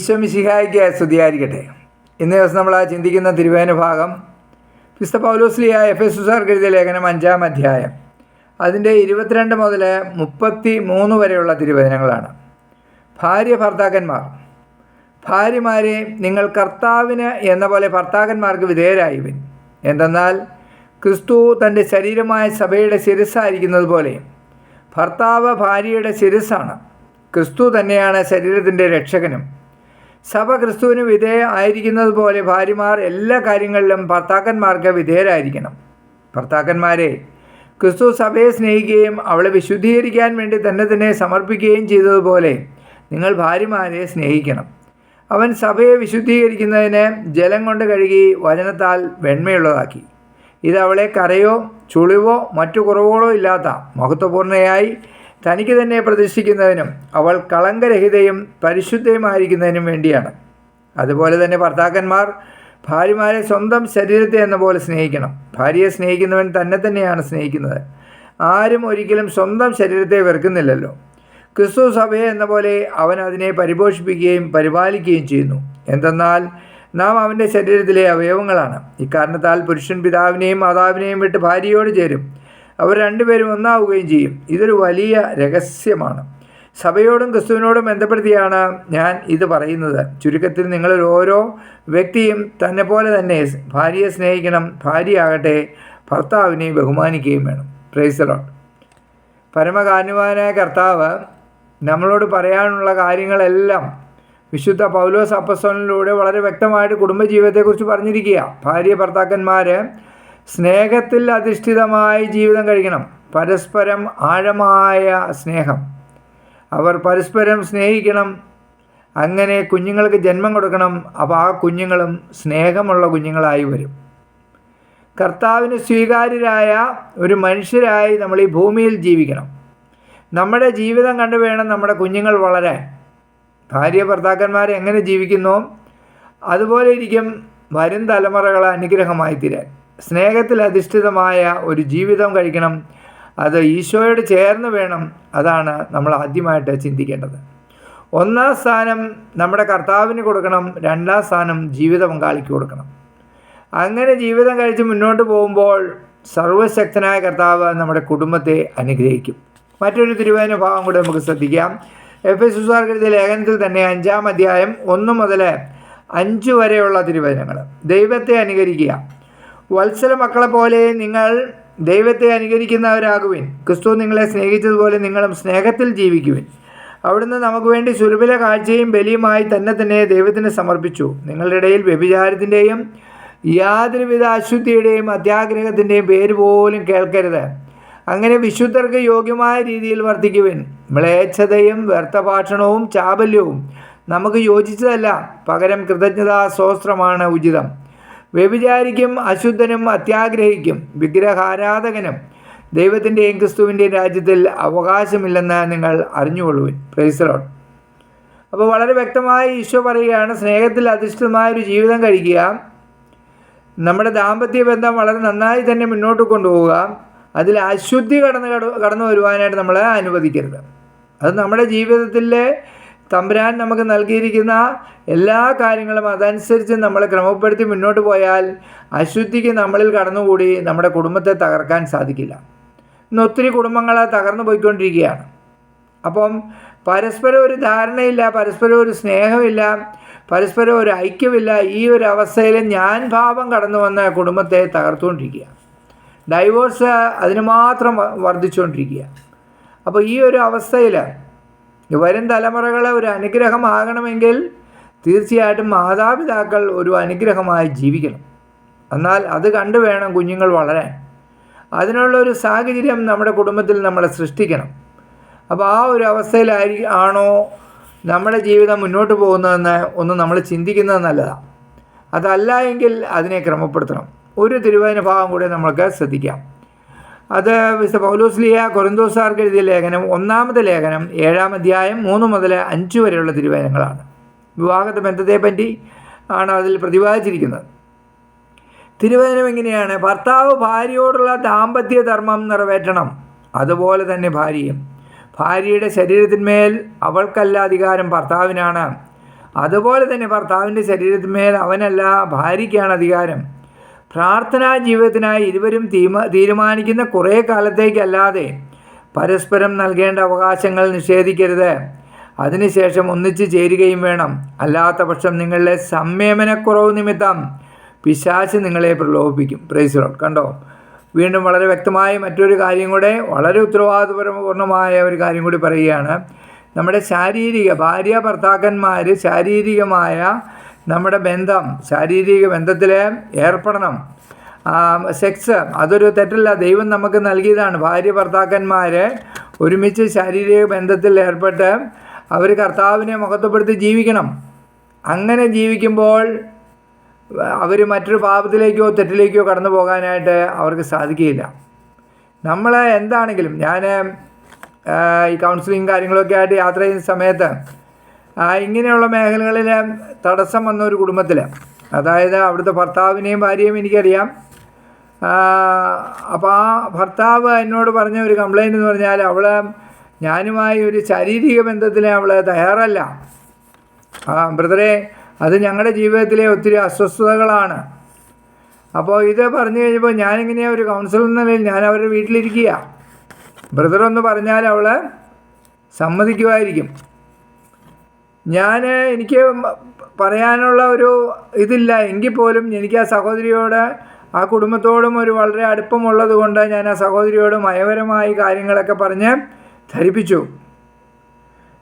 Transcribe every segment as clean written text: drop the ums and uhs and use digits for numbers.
ഈശോ മിശിഹായ്ക്ക് സ്തുതിയായിരിക്കട്ടെ. ഇന്നേ ദിവസം നമ്മൾ ചിന്തിക്കുന്ന തിരുവേന ഭാഗം വിശുദ്ധ പൗലോസ്ലീഹ എഫെസുസാർക്ക് എഴുതിയ ലേഖനം 5-ാം അധ്യായം അതിൻ്റെ 22 മുതൽ 33 വരെയുള്ള തിരുവചനങ്ങളാണ്. ഭർത്താക്കന്മാർ, ഭാര്യമാരെ നിങ്ങൾ കർത്താവിന് എന്ന പോലെ ഭർത്താക്കന്മാർക്ക് വിധേയരായുവിൻ. എന്തെന്നാൽ ക്രിസ്തു തൻ്റെ ശരീരമായ സഭയുടെ ശിരസ്സായിരിക്കുന്നത് പോലെ ഭർത്താവ് ഭാര്യയുടെ ശിരസ്സാണ്. ക്രിസ്തു തന്നെയാണ് ശരീരത്തിൻ്റെ രക്ഷകനും. സഭ ക്രിസ്തുവിന് ആയിരിക്കുന്നത് പോലെ ഭാര്യമാർ എല്ലാ കാര്യങ്ങളിലും ഭർത്താക്കന്മാർക്ക് വിധേയരായിരിക്കണം. ഭർത്താക്കന്മാരെ, ക്രിസ്തു സഭയെ സ്നേഹിക്കുകയും അവളെ വിശുദ്ധീകരിക്കാൻ വേണ്ടി തന്നെ സമർപ്പിക്കുകയും ചെയ്തതുപോലെ നിങ്ങൾ ഭാര്യമാരെ സ്നേഹിക്കണം. അവൻ സഭയെ വിശുദ്ധീകരിക്കുന്നതിന് ജലം കൊണ്ട് കഴുകി വചനത്താൽ വെണ്മയുള്ളതാക്കി. ഇത് അവളെ കരയോ ചുളിവോ മറ്റു കുറവുകളോ ഇല്ലാത്ത മഹത്വപൂർണ്ണയായി തനിക്ക് തന്നെ പ്രതിഷ്ഠിക്കുന്നതിനും അവൾ കളങ്കരഹിതയും പരിശുദ്ധയുമായിരിക്കുന്നതിനും വേണ്ടിയാണ്. അതുപോലെ തന്നെ ഭർത്താക്കന്മാർ ഭാര്യമാരെ സ്വന്തം ശരീരത്തെ എന്ന പോലെ സ്നേഹിക്കണം. ഭാര്യയെ സ്നേഹിക്കുന്നവൻ തന്നെയാണ് സ്നേഹിക്കുന്നത്. ആരും ഒരിക്കലും സ്വന്തം ശരീരത്തെ വെറുക്കുന്നില്ലല്ലോ. ക്രിസ്തു സഭയെ എന്ന പോലെ അവൻ അതിനെ പരിപോഷിപ്പിക്കുകയും പരിപാലിക്കുകയും ചെയ്യുന്നു. എന്തെന്നാൽ നാം അവൻ്റെ ശരീരത്തിലെ അവയവങ്ങളാണ്. ഇക്കാരണത്താൽ പുരുഷൻ പിതാവിനെയും മാതാവിനെയും വിട്ട് ഭാര്യയോട് ചേരും, അവർ രണ്ടുപേരും ഒന്നാവുകയും ചെയ്യും. ഇതൊരു വലിയ രഹസ്യമാണ്. സഭയോടും ക്രിസ്തുവിനോടും ബന്ധപ്പെടുത്തിയാണ് ഞാൻ ഇത് പറയുന്നത്. ചുരുക്കത്തിൽ നിങ്ങളിൽ ഓരോ വ്യക്തിയും തന്നെ പോലെ തന്നെ ഭാര്യയെ സ്നേഹിക്കണം. ഭാര്യയാകട്ടെ ഭർത്താവിനെ ബഹുമാനിക്കുകയും വേണം. Praise the Lord. പരമകാരുണ്യവാനായ കർത്താവ് നമ്മളോട് പറയാനുള്ള കാര്യങ്ങളെല്ലാം വിശുദ്ധ പൗലോസ് അപ്പസ്തലനിലൂടെ വളരെ വ്യക്തമായിട്ട് കുടുംബജീവിതത്തെക്കുറിച്ച് പറഞ്ഞിരിക്കുക. ഭർത്താക്കന്മാർ സ്നേഹത്തിൽ അധിഷ്ഠിതമായി ജീവിതം കഴിക്കണം. പരസ്പരം ആഴമായ സ്നേഹം. അവർ പരസ്പരം സ്നേഹിക്കണം. അങ്ങനെ കുഞ്ഞുങ്ങൾക്ക് ജന്മം കൊടുക്കണം. അപ്പോൾ ആ കുഞ്ഞുങ്ങളും സ്നേഹമുള്ള കുഞ്ഞുങ്ങളായി വരും. കർത്താവിന് സ്വീകാര്യരായ ഒരു മനുഷ്യരായി നമ്മൾ ഈ ഭൂമിയിൽ ജീവിക്കണം. നമ്മുടെ ജീവിതം കണ്ടു വേണം നമ്മുടെ കുഞ്ഞുങ്ങൾ വളരാൻ. ഭർത്താക്കന്മാർ എങ്ങനെ ജീവിക്കുന്നോ അതുപോലെ ഇരിക്കും വരും തലമുറകൾ അനുഗ്രഹമായി തീരാൻ. സ്നേഹത്തിൽ അധിഷ്ഠിതമായ ഒരു ജീവിതം കഴിക്കണം. അത് ഈശോയോട് ചേർന്ന് വേണം. അതാണ് നമ്മൾ ആദ്യമായിട്ട് ചിന്തിക്കേണ്ടത്. 1-ാം സ്ഥാനം നമ്മുടെ കർത്താവിന് കൊടുക്കണം. 2-ാം സ്ഥാനം ജീവിത പങ്കാളിക്ക് കൊടുക്കണം. അങ്ങനെ ജീവിതം കഴിച്ച് മുന്നോട്ട് പോകുമ്പോൾ സർവശക്തനായ കർത്താവ് നമ്മുടെ കുടുംബത്തെ അനുഗ്രഹിക്കും. മറ്റൊരു തിരുവചന ഭാഗം കൂടെ നമുക്ക് ശ്രദ്ധിക്കാം. എഫെസുസാർക്ക് എഴുതിയ ലേഖനത്തിൽ തന്നെ 5-ാം അധ്യായം 1 മുതൽ 5 വരെയുള്ള തിരുവചനങ്ങൾ. ദൈവത്തെ അനുകരിക്കുക. വത്സല മക്കളെ പോലെ നിങ്ങൾ ദൈവത്തെ അനുകരിക്കുന്നവരാകുവിൻ. ക്രിസ്തു നിങ്ങളെ സ്നേഹിച്ചതുപോലെ നിങ്ങളും സ്നേഹത്തിൽ ജീവിക്കുവിൻ. അവിടുന്ന് നമുക്ക് വേണ്ടി സുലഭല കാഴ്ചയും ബലിയുമായി തന്നെ ദൈവത്തിന് സമർപ്പിച്ചു. നിങ്ങളുടെ ഇടയിൽ വ്യഭിചാരത്തിൻ്റെയും യാതൊരുവിധ അശുദ്ധിയുടെയും അത്യാഗ്രഹത്തിൻ്റെയും പേര് പോലും കേൾക്കരുത്. അങ്ങനെ വിശുദ്ധർക്ക് യോഗ്യമായ രീതിയിൽ വർത്തിക്കുവിൻ. മ്ലേച്ഛതയും വ്യർത്ഥഭാഷണവും ചാബല്യവും നമുക്ക് യോജിച്ചതല്ല. പകരം കൃതജ്ഞതാ സ്തോത്രമാണ് ഉചിതം. വ്യഭിചാരിക്കും അശുദ്ധനും അത്യാഗ്രഹിക്കും വിഗ്രഹാരാധകനും ദൈവത്തിൻ്റെയും ക്രിസ്തുവിൻ്റെയും രാജ്യത്തിൽ അവകാശമില്ലെന്ന് നിങ്ങൾ അറിഞ്ഞുകൊള്ളുവിൻ. Praise the Lord. അപ്പോൾ വളരെ വ്യക്തമായി ഈശോ പറയുകയാണ്, സ്നേഹത്തിൽ അധിഷ്ഠിതമായൊരു ജീവിതം കഴിക്കുക. നമ്മുടെ ദാമ്പത്യ ബന്ധം വളരെ നന്നായി തന്നെ മുന്നോട്ട് കൊണ്ടുപോവുക. അതിൽ അശുദ്ധി കടന്നു വരുവാനായിട്ട് നമ്മൾ അനുവദിക്കരുത്. അത് നമ്മുടെ ജീവിതത്തിലെ തമ്പുരാൻ നമുക്ക് നൽകിയിരിക്കുന്ന എല്ലാ കാര്യങ്ങളും അതനുസരിച്ച് നമ്മൾ ക്രമപ്പെടുത്തി മുന്നോട്ട് പോയാൽ അശുദ്ധിക്ക് നമ്മളിൽ കടന്നുകൂടി നമ്മുടെ കുടുംബത്തെ തകർക്കാൻ സാധിക്കില്ല. ഇന്ന് ഒത്തിരി കുടുംബങ്ങൾ തകർന്നു പോയിക്കൊണ്ടിരിക്കുകയാണ്. അപ്പം പരസ്പരം ഒരു ധാരണയില്ല, പരസ്പരം ഒരു സ്നേഹമില്ല, പരസ്പരം ഒരു ഐക്യമില്ല. ഈ ഒരു അവസ്ഥയിൽ ഞാൻ ഭാവം കടന്നു വന്ന കുടുംബത്തെ തകർത്തുകൊണ്ടിരിക്കുക. ഡൈവോഴ്സ് അതിന് മാത്രം വർദ്ധിച്ചുകൊണ്ടിരിക്കുക. അപ്പോൾ ഈ ഒരു അവസ്ഥയിൽ വരും തലമുറകൾ ഒരു അനുഗ്രഹമാകണമെങ്കിൽ തീർച്ചയായിട്ടും മാതാപിതാക്കൾ ഒരു അനുഗ്രഹമായി ജീവിക്കണം. എന്നാൽ അത് കണ്ടു വേണം കുഞ്ഞുങ്ങൾ വളരാൻ. അതിനുള്ളൊരു സാഹചര്യം നമ്മുടെ കുടുംബത്തിൽ നമ്മൾ സൃഷ്ടിക്കണം. അപ്പോൾ ആ ഒരു അവസ്ഥയിലാണോ നമ്മുടെ ജീവിതം മുന്നോട്ട് പോകുന്നതെന്ന് ഒന്ന് നമ്മൾ ചിന്തിക്കുന്നത് നല്ലതാണ്. അതല്ല എങ്കിൽ അതിനെ ക്രമപ്പെടുത്തണം. ഒരു തിരുവചന ഭാഗം കൂടെ നമ്മൾക്ക് ശ്രദ്ധിക്കാം. അത് വിശുദ്ധ പൗലോസ്ലീഹ കൊരിന്തോസാർക്ക് എഴുതിയ ലേഖനം 1-ാമത്തെ ലേഖനം 7-ാം അധ്യായം 3 മുതൽ 5 വരെയുള്ള തിരുവചനങ്ങളാണ്. വിവാഹത്തെ ബന്ധത്തെപ്പറ്റി ആണ് അതിൽ പ്രതിപാദിച്ചിരിക്കുന്നത്. തിരുവചനം എങ്ങനെയാണ്? ഭർത്താവ് ഭാര്യയോടുള്ള ദാമ്പത്യ ധർമ്മം നിറവേറ്റണം. അതുപോലെ തന്നെ ഭാര്യയും. ഭാര്യയുടെ ശരീരത്തിന്മേൽ അവൾക്കല്ല അധികാരം, ഭർത്താവിനാണ്. അതുപോലെ തന്നെ ഭർത്താവിൻ്റെ ശരീരത്തിന്മേൽ അവനല്ല ഭാര്യയ്ക്കാണ് അധികാരം. പ്രാർത്ഥനാ ജീവിതത്തിനായി ഇരുവരും തീരുമാനിക്കുന്ന കുറേ കാലത്തേക്കല്ലാതെ പരസ്പരം നൽകേണ്ട അവകാശങ്ങൾ നിഷേധിക്കരുത്. അതിനുശേഷം ഒന്നിച്ചു ചേരുകയും വേണം. അല്ലാത്ത പക്ഷം നിങ്ങളുടെ സംയമനക്കുറവ് നിമിത്തം പിശാച് നിങ്ങളെ പ്രലോഭിപ്പിക്കും. Praise the Lord. കണ്ടോ, വീണ്ടും വളരെ വ്യക്തമായ മറ്റൊരു കാര്യം കൂടെ, വളരെ ഉത്തരവാദിത്വപൂർണ്ണമായ ഒരു കാര്യം കൂടി പറയുകയാണ്. നമ്മുടെ ഭാര്യ ഭർത്താക്കന്മാർ ശാരീരികമായ നമ്മുടെ ബന്ധം, ശാരീരിക ബന്ധത്തിൽ ഏർപ്പെടണം. സെക്സ് അതൊരു തെറ്റല്ല, ദൈവം നമുക്ക് നൽകിയതാണ്. ഭാര്യ ഭർത്താക്കന്മാർ ഒരുമിച്ച് ശാരീരിക ബന്ധത്തിൽ ഏർപ്പെട്ട് അവർ കർത്താവിനെ മഹത്വപ്പെടുത്തി ജീവിക്കണം. അങ്ങനെ ജീവിക്കുമ്പോൾ അവർ മറ്റൊരു പാപത്തിലേക്കോ തെറ്റിലേക്കോ കടന്നു പോകാനായിട്ട് അവർക്ക് സാധിക്കുകയില്ല. നമ്മൾ എന്താണെങ്കിലും, ഞാൻ ഈ കൗൺസിലിംഗ് കാര്യങ്ങളൊക്കെ ആയിട്ട് യാത്ര ചെയ്യുന്ന സമയത്ത് ഇങ്ങനെയുള്ള മേഖലകളിൽ തടസ്സം വന്ന ഒരു കുടുംബത്തിൽ, അതായത് അവിടുത്തെ ഭർത്താവിനെയും ഭാര്യയും എനിക്കറിയാം. അപ്പോൾ ആ ഭർത്താവ് എന്നോട് പറഞ്ഞ ഒരു കംപ്ലൈൻറ്റ് എന്ന് പറഞ്ഞാൽ, ഞാനുമായി ഒരു ശാരീരിക ബന്ധത്തിന് അവൾ തയ്യാറല്ല. ബ്രദറെ, അത് ഞങ്ങളുടെ ജീവിതത്തിലെ ഒത്തിരി അസ്വസ്ഥതകളാണ്. അപ്പോൾ ഇത് പറഞ്ഞു കഴിഞ്ഞപ്പോൾ ഞാനിങ്ങനെ ഒരു കൗൺസിലർ എന്ന നിലയിൽ ഞാൻ അവരുടെ വീട്ടിലിരിക്കുക. ബ്രദറൊന്ന് പറഞ്ഞാൽ അവൾ സമ്മതിക്കുമായിരിക്കും. എനിക്ക് പറയാനുള്ള ഒരു ഇതില്ല എങ്കിൽ പോലും എനിക്ക് ആ സഹോദരിയോട്, ആ കുടുംബത്തോടും ഒരു വളരെ അടുപ്പമുള്ളത് കൊണ്ട് ഞാൻ ആ സഹോദരിയോട് മയപരമായി കാര്യങ്ങളൊക്കെ പറഞ്ഞ് ധരിപ്പിച്ചു.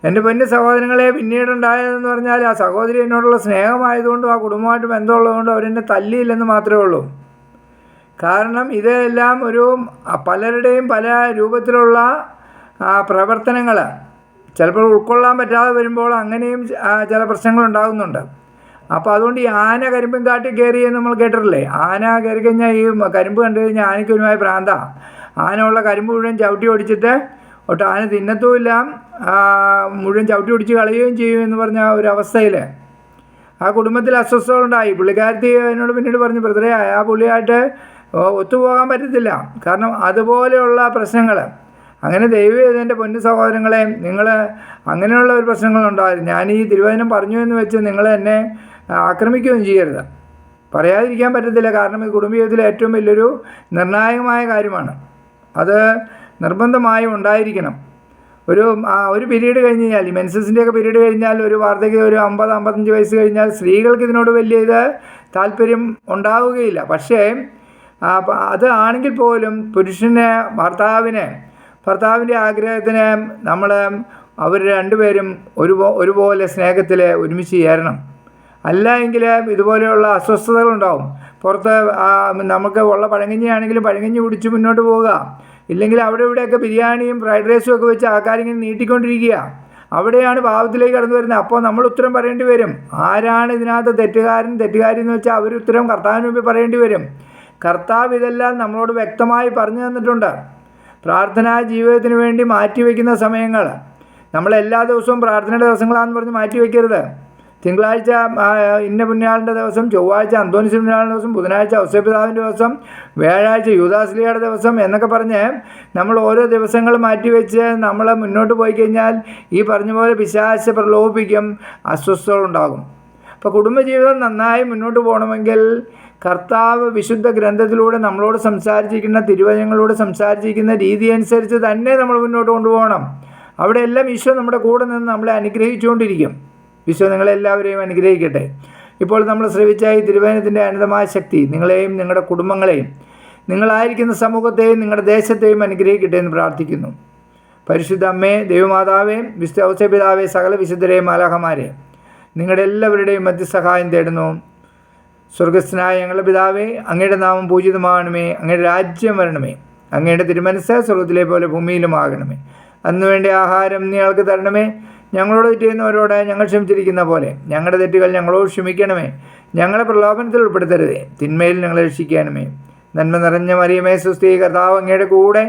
എൻ്റെ പൊന്നു സഹോദരങ്ങളെ, പിന്നീടുണ്ടായതെന്ന് പറഞ്ഞാൽ ആ സഹോദരി എന്നോടുള്ള സ്നേഹമായതുകൊണ്ടും ആ കുടുംബമായിട്ട് ബന്ധമുള്ളതുകൊണ്ടും അവരെന്നെ തല്ലിയില്ലെന്ന് മാത്രമേ ഉള്ളൂ. കാരണം ഇതെല്ലാം പലരുടെയും പല രൂപത്തിലുള്ള പ്രവർത്തനങ്ങൾ ചിലപ്പോൾ ഉൾക്കൊള്ളാൻ പറ്റാതെ വരുമ്പോൾ അങ്ങനെയും ചില പ്രശ്നങ്ങളുണ്ടാകുന്നുണ്ട്. അപ്പോൾ അതുകൊണ്ട് ഈ ആന കരിമ്പും കാട്ടി കയറി എന്ന് നമ്മൾ കേട്ടിട്ടില്ലേ? ആന കയറി കഴിഞ്ഞാൽ ഈ കരിമ്പ് കണ്ടു കഴിഞ്ഞാൽ ആനയ്ക്ക് ഒരുമായ ഭ്രാന്താ. ആന ഉള്ള കരിമ്പ് മുഴുവൻ ചവിട്ടി ഓടിച്ചിട്ട് ഒട്ട് ആന തിന്നത്തുമില്ല, മുഴുവൻ ചവിട്ടി ഓടിച്ച് കളയുകയും ചെയ്യുമെന്ന് പറഞ്ഞ ഒരു അവസ്ഥയിൽ ആ കുടുംബത്തിൽ അസ്വസ്ഥതകളുണ്ടായി. പുള്ളിക്കാരത്തി എന്നോട് പിന്നീട് പറഞ്ഞു, ബ്രദറെ, ആ പുള്ളിയായിട്ട് ഒത്തുപോകാൻ പറ്റത്തില്ല. കാരണം അതുപോലെയുള്ള പ്രശ്നങ്ങൾ. അങ്ങനെ ദൈവം എൻ്റെ പൊന്നു സഹോദരങ്ങളെ, നിങ്ങൾ അങ്ങനെയുള്ള ഒരു പ്രശ്നങ്ങളുണ്ടായിരുന്നു. ഞാൻ ഈ തിരുവചനം പറഞ്ഞു എന്ന് വെച്ച് നിങ്ങൾ എന്നെ ആക്രമിക്കുകയും ചെയ്യരുത്. പറയാതിരിക്കാൻ പറ്റത്തില്ല. കാരണം ഇത് കുടുംബജീവിതത്തിലെ ഏറ്റവും വലിയൊരു നിർണായകമായ കാര്യമാണ്. അത് നിർബന്ധമായും ഉണ്ടായിരിക്കണം. ഒരു പീരീഡ് കഴിഞ്ഞ് കഴിഞ്ഞാൽ, ഈ മെൻസസിൻ്റെയൊക്കെ പീരീഡ് കഴിഞ്ഞാൽ, ഒരു വാർദ്ധക്യം ഒരു 50-55 വയസ്സ് കഴിഞ്ഞാൽ സ്ത്രീകൾക്ക് ഇതിനോട് വലിയ താല്പര്യം ഉണ്ടാവുകയില്ല. പക്ഷേ അത് ആണെങ്കിൽ പോലും പുരുഷന് ഭർത്താവിൻ്റെ ആഗ്രഹത്തിന് അവർ രണ്ടുപേരും ഒരുപോലെ സ്നേഹത്തിൽ ഒരുമിച്ച് ചേരണം. അല്ല എങ്കിൽ ഇതുപോലെയുള്ള അസ്വസ്ഥതകളുണ്ടാവും. പുറത്ത് നമുക്ക് ഉള്ള പഴങ്കഞ്ഞിയാണെങ്കിലും പഴങ്കഞ്ഞി കുടിച്ച് മുന്നോട്ട് പോവുക. ഇല്ലെങ്കിൽ അവിടെ ഇവിടെയൊക്കെ ബിരിയാണിയും ഫ്രൈഡ് റൈസും ഒക്കെ വെച്ച് ആൾക്കാരിങ്ങനെ നീട്ടിക്കൊണ്ടിരിക്കുക. അവിടെയാണ് പാപത്തിലേക്ക് കടന്നു വരുന്നത്. അപ്പോൾ നമ്മൾ ഉത്തരം പറയേണ്ടി വരും. ആരാണ് ഇതിനകത്ത് തെറ്റുകാരി എന്ന് വെച്ചാൽ അവർ ഉത്തരം കർത്താവിന് മുമ്പിൽ പറയേണ്ടി വരും. കർത്താവ് ഇതെല്ലാം നമ്മളോട് വ്യക്തമായി പറഞ്ഞു തന്നിട്ടുണ്ട്. പ്രാർത്ഥനാ ജീവിതത്തിന് വേണ്ടി മാറ്റിവെക്കുന്ന സമയങ്ങൾ, നമ്മളെല്ലാ ദിവസവും പ്രാർത്ഥനയുടെ ദിവസങ്ങളാണെന്ന് പറഞ്ഞ് മാറ്റിവെക്കരുത്. തിങ്കളാഴ്ച ഇന്ന പുണ്യാളിൻ്റെ ദിവസം, ചൊവ്വാഴ്ച അന്തോണിസ് പുണ്യാളിൻ്റെ ദിവസം, ബുധനാഴ്ച ഔസേപ്പിതാവിൻ്റെ ദിവസം, വ്യാഴാഴ്ച യൂദാസ്ലിയുടെ ദിവസം എന്നൊക്കെ പറഞ്ഞ് നമ്മൾ ഓരോ ദിവസങ്ങൾ മാറ്റിവെച്ച് നമ്മൾ മുന്നോട്ട് പോയി കഴിഞ്ഞാൽ ഈ പറഞ്ഞ പോലെ പിശാച് പ്രലോഭിപ്പിക്കും, അസ്വസ്ഥതകളുണ്ടാകും. അപ്പോൾ കുടുംബജീവിതം നന്നായി മുന്നോട്ട് പോകണമെങ്കിൽ കർത്താവ് വിശുദ്ധ ഗ്രന്ഥത്തിലൂടെ നമ്മളോട് സംസാരിച്ചിരിക്കുന്ന, തിരുവചനങ്ങളോട് സംസാരിച്ചിരിക്കുന്ന രീതി അനുസരിച്ച് തന്നെ നമ്മൾ മുന്നോട്ട് കൊണ്ടുപോകണം. അവിടെയെല്ലാം ഈശോ നമ്മുടെ കൂടെ നിന്ന് നമ്മളെ അനുഗ്രഹിച്ചുകൊണ്ടിരിക്കും. ഈശോ നിങ്ങളെല്ലാവരെയും അനുഗ്രഹിക്കട്ടെ. ഇപ്പോൾ നമ്മൾ ശ്രവിച്ച ഈ തിരുവചനത്തിൻ്റെ അനന്തമായ ശക്തി നിങ്ങളെയും നിങ്ങളുടെ കുടുംബങ്ങളെയും നിങ്ങളായിരിക്കുന്ന സമൂഹത്തെയും നിങ്ങളുടെ ദേശത്തെയും അനുഗ്രഹിക്കട്ടെ എന്ന് പ്രാർത്ഥിക്കുന്നു. പരിശുദ്ധ അമ്മേ, ദൈവമാതാവേ, വിശുദ്ധ ഔസേപിതാവേ, സകല വിശുദ്ധരെയും മാലാഖമാരെ, നിങ്ങളുടെ എല്ലാവരുടെയും മധ്യസഹായം തേടുന്നു. സ്വർഗസ്ഥനായ ഞങ്ങളുടെ പിതാവേ, അങ്ങയുടെ നാമം പൂജിതമാകണമേ, അങ്ങയുടെ രാജ്യം വരണമേ, അങ്ങയുടെ തിരുമനസ്സ് സ്വർഗത്തിലെ പോലെ ഭൂമിയിലുമാകണമേ. അന്ന് വേണ്ട ആഹാരം ഞങ്ങൾക്ക് തരണമേ. ഞങ്ങളോട് തെറ്റ് ചെയ്യുന്നവരോട് ഞങ്ങൾ ക്ഷമിച്ചിരിക്കുന്ന പോലെ ഞങ്ങളുടെ തെറ്റുകൾ ഞങ്ങളോട് ക്ഷമിക്കണമേ. ഞങ്ങളെ പ്രലോഭനത്തിൽ ഉൾപ്പെടുത്തരുതേ, തിന്മയിൽ ഞങ്ങളെ രക്ഷിക്കണമേ. നന്മ നിറഞ്ഞ മറിയമേ, സുസ്ഥി, കർത്താവ് അങ്ങയുടെ കൂടെ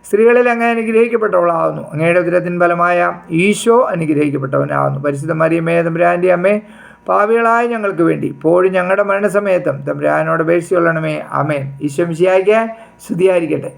സ്ത്രീകളിൽ അങ്ങ് അനുഗ്രഹിക്കപ്പെട്ടവളാകുന്നു. അങ്ങയുടെ ഉദരത്തിൻ ഫലമായ ഈശോ അനുഗ്രഹിക്കപ്പെട്ടവനാകുന്നു. പരിശുദ്ധ മറിയമേ, തമ്പുരാൻ്റെ അമ്മേ, പാപികളായ ഞങ്ങൾക്ക് വേണ്ടി ഇപ്പോഴും ഞങ്ങളുടെ മരണസമയത്തും തമ്പുരാനോട് അപേക്ഷിച്ചുകൊള്ളണമേ. ആമേൻ. ഈശോ മിശിഹായ്ക്ക് സ്തുതിയായിരിക്കട്ടെ.